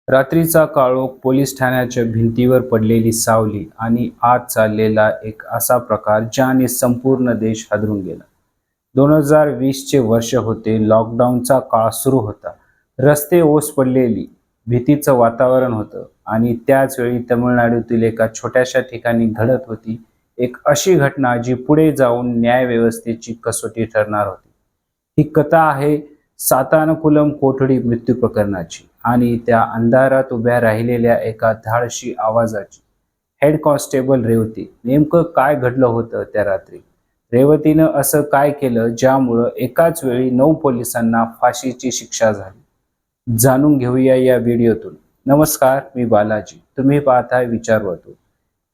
रात्रीचा काळोख, पोलीस ठाण्याच्या भिंतीवर पडलेली सावली आणि आत चाललेला एक असा प्रकार ज्याने संपूर्ण देश हादरून गेला. 2020चे वर्ष होते. लॉकडाऊनचा काळ सुरू होता. रस्ते ओस पडलेली भीतीचं वातावरण होतं आणि त्याच वेळी तमिळनाडूतील एका छोट्याशा ठिकाणी घडत होती एक अशी घटना जी पुढे जाऊन न्यायव्यवस्थेची कसोटी ठरणार होती. ही कथा आहे सातानकुलम कोठडी मृत्यू प्रकरणाची आणि त्या अंधारात उभ्या राहिलेल्या एका धाडशी आवाजाची. Head constable Revati. नेमकं काय घडलं होतं त्या रात्री? रेवतीनं असं काय केलं ज्यामुळं एकाच वेळी 9 पोलिसांना फाशीची शिक्षा झाली? जाणून घेऊया या व्हिडिओतून. नमस्कार, मी बालाजी. तुम्ही पाहताय विचारवतू.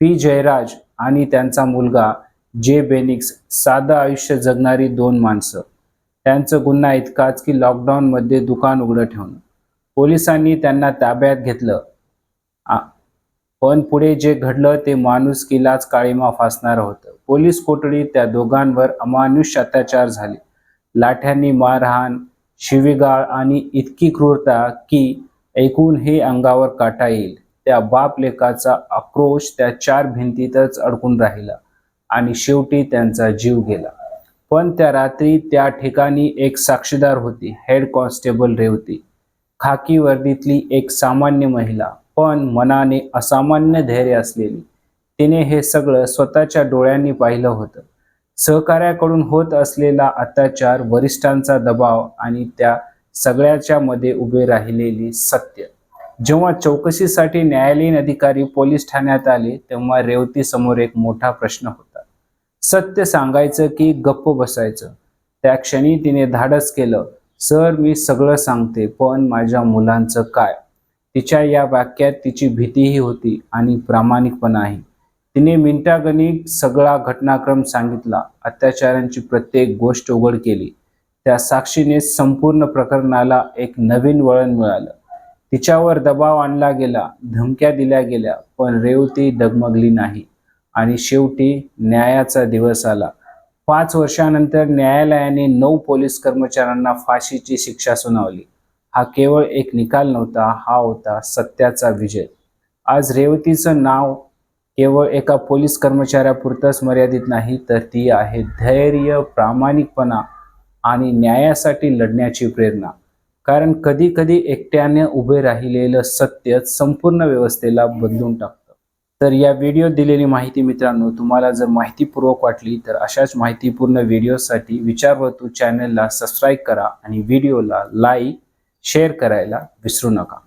पी जयराज आणि त्यांचा मुलगा जे बेनिक्स साधं आयुष्य जगणारी 2 माणसं. त्यांचं गुन्हा इतकाच की लॉकडाऊनमध्ये दुकान उघडं ठेवणं. पोलिसांनी त्यांना ताब्यात घेतलं, पण पुढे जे घडलं ते माणुसकीलाच काळिमा फासणारं होतं. पोलीस कोठडीत त्या दोघांवर अमानुष अत्याचार झाले. लाठ्यांनी मारहाण, शिवीगाळ आणि इतकी क्रूरता की ऐकून हे अंगावर काटा येईल. त्या बाप लेकाचा आक्रोश त्या 4 भिंतीतच अडकून राहिला आणि शेवटी त्यांचा जीव गेला. पण त्या रात्री त्या ठिकाणी एक साक्षीदार होती. Head constable Revati. खाकी वर्दीतली एक सामान्य महिला, पण मनाने असामान्य धैर्य असलेली. तिने हे सगळं स्वतःच्या डोळ्यांनी पाहिलं होतं. सहकार्याकडून होत असलेला अत्याचार, वरिष्ठांचा दबाव आणि त्या सगळ्याच्या मध्ये उभे राहिलेली सत्य. जेव्हा चौकशीसाठी न्यायालयीन अधिकारी पोलीस ठाण्यात आले तेव्हा रेवती समोर एक मोठा प्रश्न होता. सत्य सांगायचं की गप्प बसायचं? त्या क्षणी तिने धाडस केलं. सर, मी सगळं सांगते, पण माझ्या मुलांचं काय? तिच्या या वाक्यात तिची भीतीही होती आणि प्रामाणिकपणाही. तिने मिनिटागणिक सगळा घटनाक्रम सांगितला. अत्याचारांची प्रत्येक गोष्ट उघड केली. त्या साक्षीने संपूर्ण प्रकरणाला एक नवीन वळण मिळालं. तिच्यावर दबाव आणला गेला, धमक्या दिल्या गेल्या, पण रेवती डगमगली नाही. आणि शेवटी न्यायाचा दिवस आला. 5 वर्षांनंतर न्यायालयाने 9 पोलीस कर्मचाऱ्यांना फाशीची शिक्षा सुनावली. हा केवळ एक निकाल नव्हता, हा होता सत्याचा विजय. आज रेवतीचं नाव केवळ एका पोलीस कर्मचाऱ्यापुरतंच मर्यादित नाही, तर ती आहे धैर्य, प्रामाणिकपणा आणि न्यायासाठी लढण्याची प्रेरणा. कारण कधी कधी एकट्याने उभे राहिलेलं सत्य संपूर्ण व्यवस्थेला बदलून टाकतं. तर या व्हिडिओत दिलेली माहिती मित्रांनो तुम्हाला जर माहितीपूर्वक वाटली तर अशाच माहितीपूर्ण व्हिडिओसाठी विचारवतू चॅनलला सबस्क्राईब करा आणि व्हिडिओला लाईक, शेअर करायला विसरू नका.